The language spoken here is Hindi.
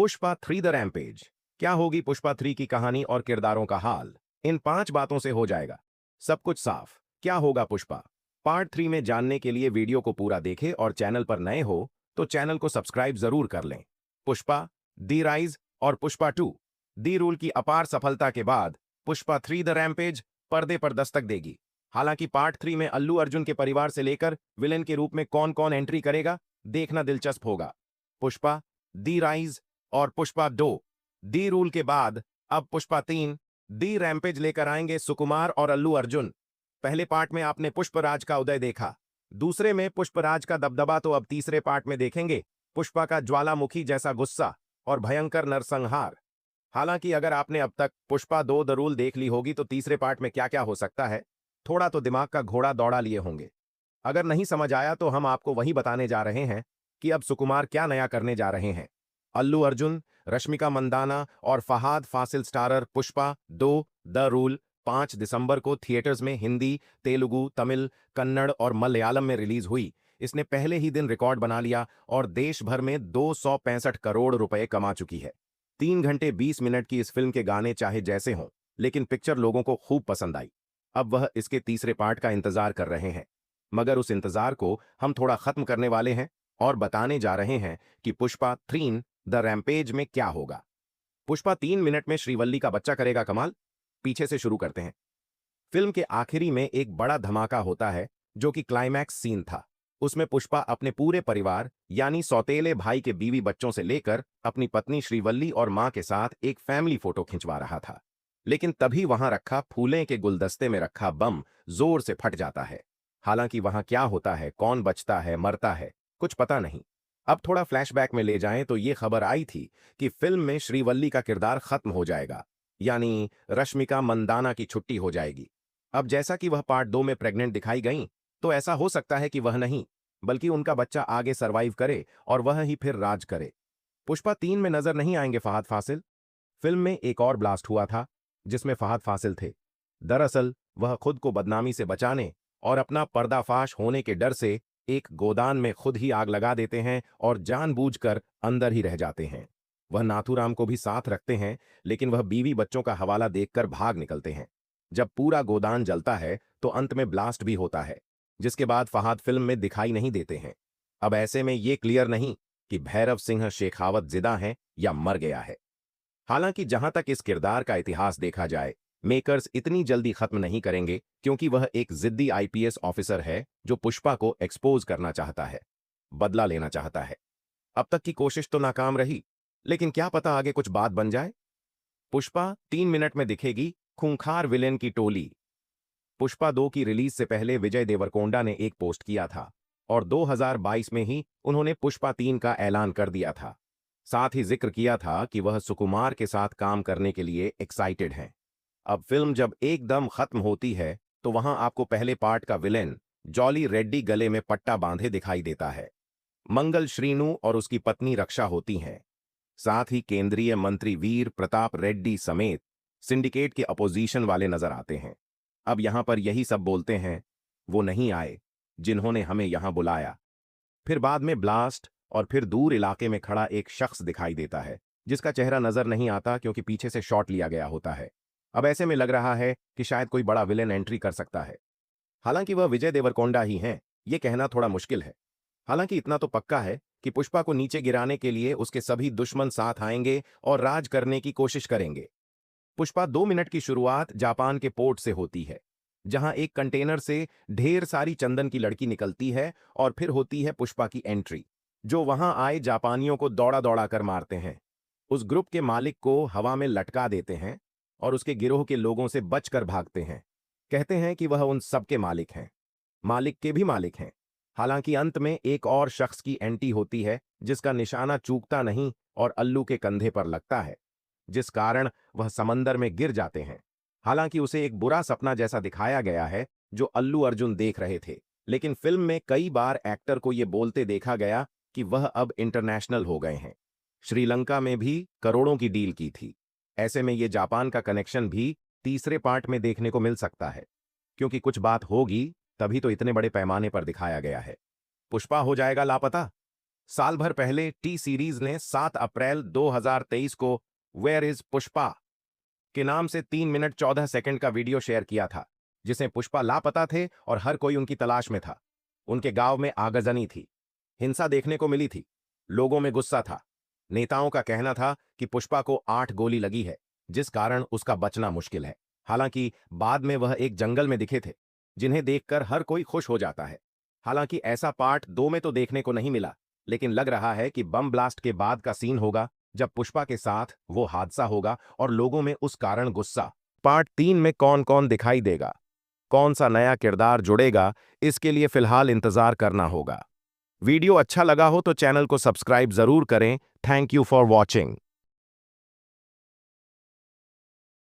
Pushpa 3 the rampage. क्या होगी पुष्पा 3 की कहानी और किरदारों का हाल? इन 5 बातों से हो जाएगा सब कुछ साफ। क्या होगा पुष्पा पार्ट 3 में जानने के लिए वीडियो को पूरा देखें और चैनल पर नए हो तो चैनल को सब्सक्राइब जरूर कर लें। पुष्पा दी राइज और पुष्पा 2 दी रूल की अपार सफलता के बाद पुष्पा 3 द रैम्पेज पर्दे पर दस्तक देगी। हालांकि पार्ट 3 में अल्लू अर्जुन के परिवार से लेकर विलेन के रूप में कौन कौन एंट्री करेगा, देखना दिलचस्प होगा। पुष्पा दी राइज और पुष्पा 2 दी रूल के बाद अब पुष्पा 3 दी रैम्पेज लेकर आएंगे सुकुमार और अल्लू अर्जुन। पहले पार्ट में आपने पुष्पराज का उदय देखा, दूसरे में पुष्पराज का दबदबा, तो अब तीसरे पार्ट में देखेंगे पुष्पा का ज्वालामुखी जैसा गुस्सा और भयंकर नरसंहार। हालांकि अगर आपने अब तक पुष्पा 2 द रूल देख ली होगी तो तीसरे पार्ट में क्या क्या हो सकता है थोड़ा तो दिमाग का घोड़ा दौड़ा लिए होंगे। अगर नहीं समझ आया तो हम आपको वही बताने जा रहे हैं कि अब सुकुमार क्या नया करने जा रहे हैं। अल्लू अर्जुन, रश्मिका मंदाना और Fahadh Faasil starrer Pushpa 2 the rule 5 दिसंबर को थिएटर्स में हिंदी, तेलुगु, तमिल, कन्नड़ और मलयालम में रिलीज हुई। इसने पहले ही दिन रिकॉर्ड बना लिया और देश भर में 265 करोड़ रुपए कमा चुकी है। 3 घंटे 20 मिनट की इस फिल्म के गाने चाहे जैसे हों, लेकिन पिक्चर लोगों को खूब पसंद आई। अब वह इसके तीसरे पार्ट का इंतजार कर रहे हैं, मगर उस इंतजार को हम थोड़ा खत्म करने वाले हैं और बताने जा रहे हैं कि पुष्पा 3 द रैम्पेज में क्या होगा। पुष्पा 3 मिनट में श्रीवल्ली का बच्चा करेगा कमाल। पीछे से शुरू करते हैं। फिल्म के आखिरी में एक बड़ा धमाका होता है जो कि क्लाइमैक्स सीन था। उसमें पुष्पा अपने पूरे परिवार यानी सौतेले भाई के बीवी बच्चों से लेकर अपनी पत्नी श्रीवल्ली और मां के साथ एक फैमिली फोटो खिंचवा रहा था, लेकिन तभी वहां रखा फूलें के गुलदस्ते में रखा बम जोर से फट जाता है। हालांकि वहां क्या होता है, कौन बचता है, मरता है, कुछ पता नहीं। अब थोड़ा फ्लैशबैक में ले जाएं तो ये खबर आई थी कि फिल्म में श्रीवल्ली का किरदार खत्म हो जाएगा, यानी रश्मिका मंदाना की छुट्टी हो जाएगी। अब जैसा कि वह पार्ट 2 में प्रेग्नेंट दिखाई गईं, तो ऐसा हो सकता है कि वह नहीं बल्कि उनका बच्चा आगे सरवाइव करे और वह ही फिर राज करे। पुष्पा 3 में नजर नहीं आएंगे फहाद फासिल। फिल्म में एक और ब्लास्ट हुआ था जिसमें फहाद फासिल थे। दरअसल वह खुद को बदनामी से बचाने और अपना पर्दाफाश होने के डर से एक गोदान में खुद ही आग लगा देते हैं और जानबूझकर अंदर ही रह जाते हैं। वह नाथूराम को भी साथ रखते हैं, लेकिन वह बीवी बच्चों का हवाला देखकर भाग निकलते हैं। जब पूरा गोदान जलता है तो अंत में ब्लास्ट भी होता है, जिसके बाद फहाद फिल्म में दिखाई नहीं देते हैं। अब ऐसे में ये क्लियर नहीं कि भैरव सिंह शेखावत जिंदा हैं या मर गया है। हालांकि जहां तक इस किरदार का इतिहास देखा जाए, मेकर्स इतनी जल्दी खत्म नहीं करेंगे क्योंकि वह एक जिद्दी आईपीएस ऑफिसर है जो पुष्पा को एक्सपोज करना चाहता है, बदला लेना चाहता है। अब तक की कोशिश तो नाकाम रही, लेकिन क्या पता आगे कुछ बात बन जाए। पुष्पा 3 मिनट में दिखेगी खूंखार विलेन की टोली। पुष्पा 2 की रिलीज से पहले विजय देवरकोंडा ने एक पोस्ट किया था और 2022 में ही उन्होंने पुष्पा 3 का ऐलान कर दिया था। साथ ही जिक्र किया था कि वह सुकुमार के साथ काम करने के लिए एक्साइटेड हैं। अब फिल्म जब एकदम खत्म होती है तो वहां आपको पहले पार्ट का विलेन जॉली रेड्डी गले में पट्टा बांधे दिखाई देता है। मंगल श्रीनु और उसकी पत्नी रक्षा होती हैं। साथ ही केंद्रीय मंत्री वीर प्रताप रेड्डी समेत सिंडिकेट के अपोजिशन वाले नजर आते हैं। अब यहां पर यही सब बोलते हैं, वो नहीं आए जिन्होंने हमें यहां बुलाया। फिर बाद में ब्लास्ट और फिर दूर इलाके में खड़ा एक शख्स दिखाई देता है जिसका चेहरा नजर नहीं आता क्योंकि पीछे से शॉट लिया गया होता है। अब ऐसे में लग रहा है कि शायद कोई बड़ा विलेन एंट्री कर सकता है। हालांकि वह विजय देवरकोंडा ही हैं, ये कहना थोड़ा मुश्किल है। हालांकि इतना तो पक्का है कि पुष्पा को नीचे गिराने के लिए उसके सभी दुश्मन साथ आएंगे और राज करने की कोशिश करेंगे। पुष्पा 2 मिनट की शुरुआत जापान के पोर्ट से होती है, जहां एक कंटेनर से ढेर सारी चंदन की लड़की निकलती है और फिर होती है पुष्पा की एंट्री, जो वहां आए जापानियों को दौड़ा दौड़ा कर मारते हैं। उस ग्रुप के मालिक को हवा में लटका देते हैं और उसके गिरोह के लोगों से बचकर भागते हैं। कहते हैं कि वह उन सब के मालिक हैं, मालिक के भी मालिक हैं। हालांकि अंत में एक और शख्स की एंट्री होती है जिसका निशाना चूकता नहीं और अल्लू के कंधे पर लगता है, जिस कारण वह समंदर में गिर जाते हैं। हालांकि उसे एक बुरा सपना जैसा दिखाया गया है जो अल्लू अर्जुन देख रहे थे, लेकिन फिल्म में कई बार एक्टर को यह बोलते देखा गया कि वह अब इंटरनेशनल हो गए हैं। श्रीलंका में भी करोड़ों की डील की थी। ऐसे में ये जापान का कनेक्शन भी तीसरे पार्ट में देखने को मिल सकता है, क्योंकि कुछ बात होगी तभी तो इतने बड़े पैमाने पर दिखाया गया है। पुष्पा हो जाएगा लापता? साल भर पहले टी सीरीज ने 7 अप्रैल 2023 को वेयर इज पुष्पा के नाम से 3 मिनट 14 सेकंड का वीडियो शेयर किया था, जिसमें पुष्पा लापता थे और हर कोई उनकी तलाश में था। उनके गांव में आगजनी थी, हिंसा देखने को मिली थी, लोगों में गुस्सा था। नेताओं का कहना था कि पुष्पा को 8 गोली लगी है, जिस कारण उसका बचना मुश्किल है। हालांकि बाद में वह एक जंगल में दिखे थे, जिन्हें देखकर हर कोई खुश हो जाता है। हालांकि ऐसा पार्ट 2 में तो देखने को नहीं मिला, लेकिन लग रहा है कि बम ब्लास्ट के बाद का सीन होगा, जब पुष्पा के साथ वो हादसा होगा और लोगों में उस कारण गुस्सा। पार्ट 3 में कौन कौन दिखाई देगा, कौन सा नया किरदार जुड़ेगा, इसके लिए फिलहाल इंतजार करना होगा। वीडियो अच्छा लगा हो तो चैनल को सब्सक्राइब जरूर करें। Thank you for watching.